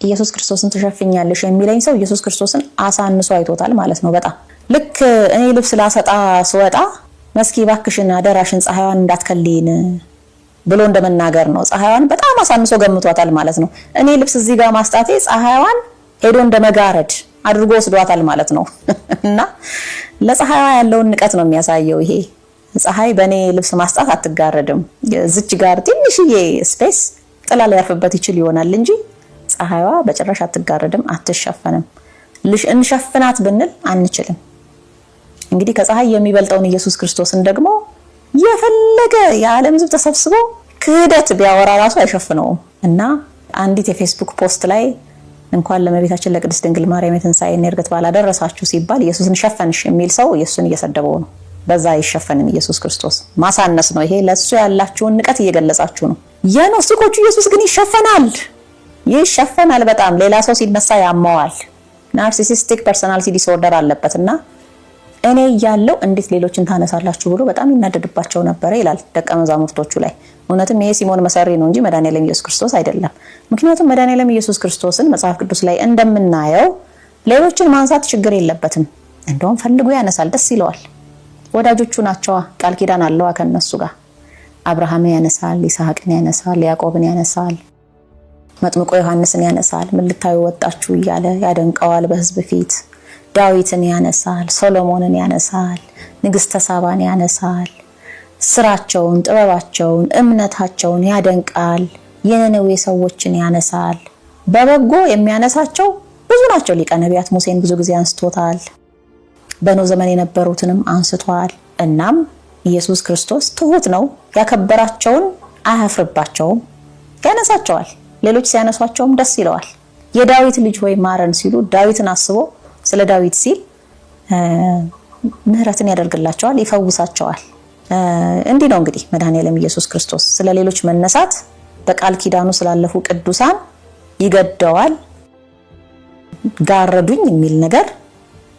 ኢየሱስ ክርስቶስን ትሸፍኛለሽ የሚለኝ ሰው ኢየሱስ ክርስቶስን አሳንሶ አይቶታል ማለት ነው። በጣም ልክ እኔ ልብስ ላሰጣ ስወጣ መስኪ ባክሽን አደራሽን ፀሐይዋን እንዳትከልይን ብሎ እንደመናገር ነው። ፀሐይዋን በጣም አሳንሶ ገምቷታል ማለት ነው። እኔ ልብስ እዚህ ጋር ማስጣቴ ፀሐይዋን ሄዶ እንደመጋረድ አድርጎ ወስዷታል ማለት ነው። እና ለፀሐይዋ ያለውን ንቀት ነው የሚያሳየው ይሄ። ፀሐይ በእኔ ልብስ ማስጣት አትጋረድም። እዚች ጋር ትንሽዬ ስፔስ ጥላ ሊያርፍበት ይችል ይሆናል እንጂ ፀሐይዋ በጭራሽ አትጋረድም፣ አትሸፈንም። እንሸፍናት ብንል አንችልም። እንግዲህ ከፀሐይ የሚበልጠውን ኢየሱስ ክርስቶስን ደግሞ የፈለገ የዓለም ሕዝብ ተሰብስቦ ክህደት ቢያወራ ራሱ አይሸፍነውም። እና አንዲት የፌስቡክ ፖስት ላይ እንኳን ለእመቤታችን ለቅድስት ድንግል ማርያም የትንሣኤና የዕርገት በዓል አደረሳችሁ ሲባል ኢየሱስን ሸፈንሽ የሚል ሰው ኢየሱስን እየሰደበው ነው። በዛ አይሸፈንም ኢየሱስ ክርስቶስ። ማሳነስ ነው ይሄ። ለሱ ያላችሁን ንቀት እየገለጻችሁ ነው። የኖስቲኮቹ ኢየሱስ ግን ይሸፈናል በጣም። ሌላ ሰው ሲነሳ ያማዋል። ናርሲሲስቲክ ፐርሰናሊቲ ዲስኦርደር አለበትና እኔ ያለው እንዴት ሌሎችን ታነሳላችሁ ብሎ በጣም ይናደድባቸው ነበር ይላል ደቀ መዛሙርቶቹ ላይ። እውነትም ይሄ ሲሞን መሰሪ ነው እንጂ መድኃኒዓለም ኢየሱስ ክርስቶስ አይደለም። ምክንያቱም መድኃኒዓለም ኢየሱስ ክርስቶስን መጽሐፍ ቅዱስ ላይ እንደምናየው ሌሎችን ማንሳት ችግር የለበትም። እንደውም ፈልጎ ያነሳል፣ ደስ ይለዋል። ወዳጆቹ ናቸዋ፣ ቃል ኪዳን አለዋ ከነሱ ጋር። አብርሃምን ያነሳል፣ ይስሐቅን ያነሳል፣ ያዕቆብን ያነሳል፣ መጥምቆ ዮሐንስን ያነሳል። ምን ልታዩ ወጣችሁ እያለ ያደንቀዋል በሕዝብ ፊት። ዳዊትን ያነሳል፣ ሶሎሞንን ያነሳል፣ ንግስተ ሳባን ያነሳል። ስራቸውን፣ ጥበባቸውን፣ እምነታቸውን ያደንቃል። የነነዌ ሰዎችን ያነሳል። በበጎ የሚያነሳቸው ብዙ ናቸው። ሊቀ ነቢያት ሙሴን ብዙ ጊዜ አንስቶታል። በኖህ ዘመን የነበሩትንም አንስቷል። እናም ኢየሱስ ክርስቶስ ትሁት ነው። ያከበራቸውን አያፍርባቸውም፣ ያነሳቸዋል። ሌሎች ሲያነሷቸውም ደስ ይለዋል። የዳዊት ልጅ ሆይ ማረን ሲሉ ዳዊትን አስቦ ስለ ዳዊት ሲል ምህረትን ያደርግላቸዋል፣ ይፈውሳቸዋል። እንዲህ ነው እንግዲህ መድኃኒዓለም ኢየሱስ ክርስቶስ ስለ ሌሎች መነሳት በቃል ኪዳኑ ስላለፉ ቅዱሳን ይገደዋል። ጋረዱኝ የሚል ነገር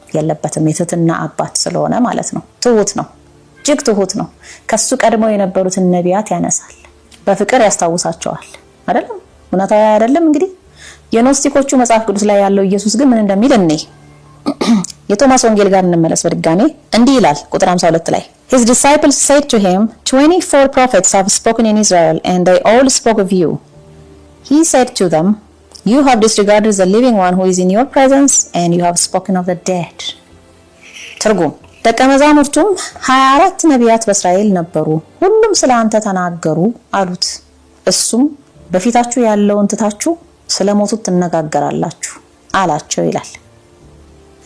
የለበትም። የትህትና አባት ስለሆነ ማለት ነው። ትሁት ነው፣ እጅግ ትሁት ነው። ከሱ ቀድመው የነበሩትን ነቢያት ያነሳል፣ በፍቅር ያስታውሳቸዋል። አይደለም እውነታው አይደለም? እንግዲህ የኖስቲኮቹ መጽሐፍ ቅዱስ ላይ ያለው ኢየሱስ ግን ምን እንደሚል እኔ የቶማስ ወንጌል ጋር እንመለስ በድጋሜ። እንዲህ ይላል ቁጥር 52 ላይ His disciples said to him, 24 prophets have spoken in Israel, and they all spoke of you. He said to them, you have disregarded the living one who is in your presence, and you have spoken of the dead. ትርጉም ደቀ መዛሙርቱም 24 ነቢያት በእስራኤል ነበሩ፣ ሁሉም ስለ አንተ ተናገሩ አሉት። እሱም በፊታችሁ ያለውን ትታችሁ ስለሞቱት ትነጋገራላችሁ አላቸው ይላል።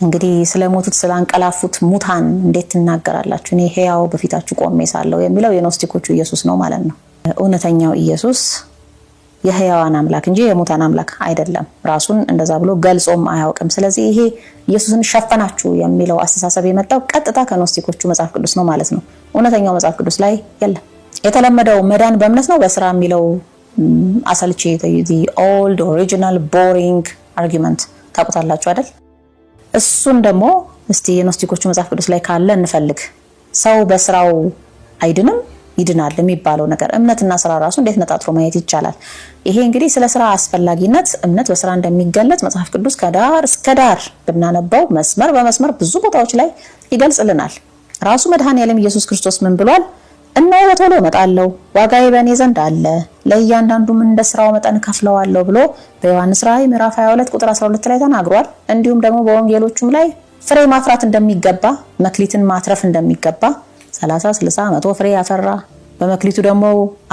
እንግዲህ ስለሞቱት ስላንቀላፉት ሙታን እንዴት ትናገራላችሁ? እኔ ሕያው በፊታችሁ ቆሜ ሳለሁ የሚለው የኖስቲኮቹ ኢየሱስ ነው ማለት ነው። እውነተኛው ኢየሱስ የሕያዋን አምላክ እንጂ የሙታን አምላክ አይደለም። ራሱን እንደዛ ብሎ ገልጾም አያውቅም። ስለዚህ ይሄ ኢየሱስን ሸፈናችሁ የሚለው አስተሳሰብ የመጣው ቀጥታ ከኖስቲኮቹ መጽሐፍ ቅዱስ ነው ማለት ነው። እውነተኛው መጽሐፍ ቅዱስ ላይ የለም። የተለመደው መዳን በእምነት ነው በስራ የሚለው አሰልቺ the old original boring argument ታውቁታላችሁ አይደል? እሱን ደግሞ እስቲ የኖስቲኮቹ መጽሐፍ ቅዱስ ላይ ካለ እንፈልግ። ሰው በስራው አይድንም ይድናል የሚባለው ነገር እምነትና ስራ ራሱ እንዴት ነጣጥሮ ማየት ይቻላል? ይሄ እንግዲህ ስለ ስራ አስፈላጊነት እምነት በስራ እንደሚገለጽ መጽሐፍ ቅዱስ ከዳር እስከ ዳር ብናነበው መስመር በመስመር ብዙ ቦታዎች ላይ ይገልጽልናል። ራሱ መድኃኒዓለም ኢየሱስ ክርስቶስ ምን ብሏል? እነሆ በቶሎ እመጣለሁ፣ ዋጋዬ በእኔ ዘንድ አለ፣ ለእያንዳንዱም እንደ ስራው መጠን ከፍለዋለሁ ብሎ በዮሐንስ ራእይ ምዕራፍ 22 ቁጥር 12 ላይ ተናግሯል። እንዲሁም ደግሞ በወንጌሎቹም ላይ ፍሬ ማፍራት እንደሚገባ፣ መክሊትን ማትረፍ እንደሚገባ 30 60 100 ፍሬ ያፈራ በመክሊቱ ደግሞ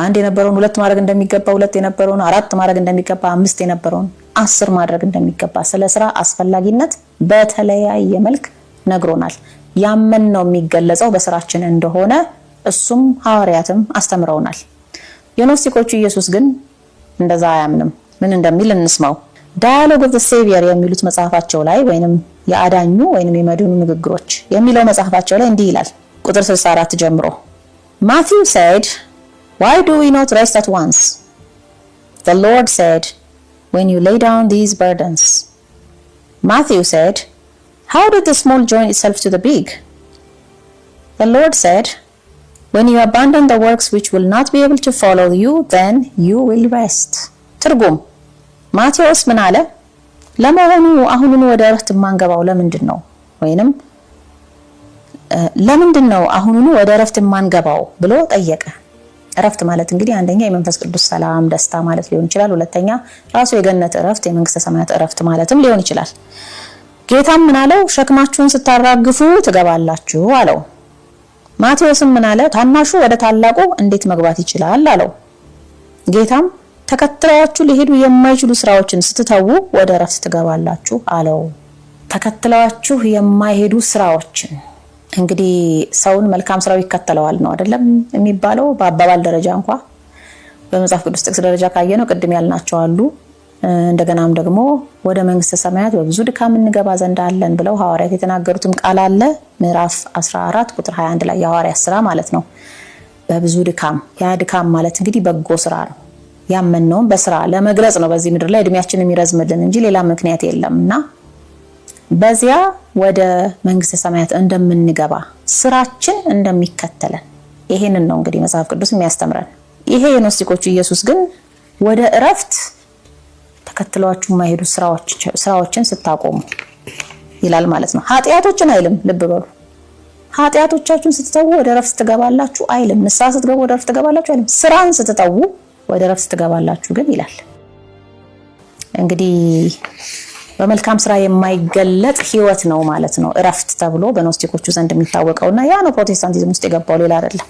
አንድ የነበረውን 2 ማድረግ እንደሚገባ፣ 2 የነበረውን 4 ማድረግ እንደሚገባ፣ 5 የነበረውን 10 ማድረግ እንደሚገባ ስለ ስራ አስፈላጊነት በተለያየ መልክ ነግሮናል። ያመን ነው የሚገለጸው በስራችን እንደሆነ እሱም ሐዋርያትም አስተምረውናል። የኖስቲኮቹ ኢየሱስ ግን እንደዛ አያምንም። ምን እንደሚል እንስማው። ዳያሎግ ኦፍ ዘ ሴቪየር የሚሉት መጽሐፋቸው ላይ ወይንም የአዳኙ ወይንም የመድኑ ንግግሮች የሚለው መጽሐፋቸው ላይ እንዲህ ይላል ቁጥር 64 ጀምሮ Matthew said, why do we not rest at once? The Lord said, when you lay down these burdens. Matthew said, how did the small join itself to the big? The Lord said, when you abandon the works which will not be able to follow you, then you will rest. ትርጉም ማቴዎስ ምን አለ? ለመሆኑ አሁኑን ወደ እረፍት ማንገባው ለምንድን ነው? ወይንም ለምንድን ነው አሁኑን ወደ እረፍት ማንገባው ብሎ ጠየቀ። እረፍት ማለት እንግዲህ አንደኛ የመንፈስ ቅዱስ ሰላም ደስታ ማለት ሊሆን ይችላል። ሁለተኛ ራሱ የገነት እረፍት የመንግስተ ሰማያት እረፍት ማለትም ሊሆን ይችላል። ጌታም ምን አለው? ሸክማችሁን ስታራግፉ ትገባላችሁ አለው። ማቴዎስም ምን አለ? ታናሹ ወደ ታላቁ እንዴት መግባት ይችላል አለው። ጌታም ተከትለዋችሁ ሊሄዱ የማይችሉ ስራዎችን ስትተዉ ወደ እረፍት ትገባላችሁ አለው። ተከትለዋችሁ የማይሄዱ ስራዎችን እንግዲህ ሰውን መልካም ስራው ይከተለዋል ነው አይደለም የሚባለው? በአባባል ደረጃ እንኳን በመጽሐፍ ቅዱስ ጥቅስ ደረጃ ካየነው ቅድም ያልናቸው አሉ። እንደገናም ደግሞ ወደ መንግስተ ሰማያት በብዙ ድካም እንገባ ዘንድ አለን ብለው ሐዋርያት የተናገሩትም ቃል አለ። ምዕራፍ 14 ቁጥር 21 ላይ የሐዋርያት ስራ ማለት ነው። በብዙ ድካም፣ ያ ድካም ማለት እንግዲህ በጎ ስራ ነው። ያመነውን በስራ ለመግለጽ ነው በዚህ ምድር ላይ እድሜያችን የሚረዝምልን እንጂ ሌላ ምክንያት የለምና በዚያ ወደ መንግስተ ሰማያት እንደምንገባ ስራችን እንደሚከተለን ይሄንን ነው እንግዲህ መጽሐፍ ቅዱስ የሚያስተምረን። ይሄ የኖስቲኮቹ ኢየሱስ ግን ወደ እረፍት ተከትለዋችሁ የማይሄዱ ስራዎችን ስታቆሙ ይላል ማለት ነው። ኃጢያቶችን አይልም። ልብ በሉ። ኃጢያቶቻችሁን ስትተዉ ወደ እረፍት ትገባላችሁ አይልም። ንስሐ ስትገቡ ወደ እረፍት ትገባላችሁ አይልም። ስራን ስትተዉ ወደ እረፍት ትገባላችሁ ግን ይላል። እንግዲህ በመልካም ስራ የማይገለጥ ህይወት ነው ማለት ነው እረፍት ተብሎ በኖስቲኮቹ ዘንድ የሚታወቀውና ያ ነው ፕሮቴስታንቲዝም ውስጥ የገባው ሌላ አይደለም።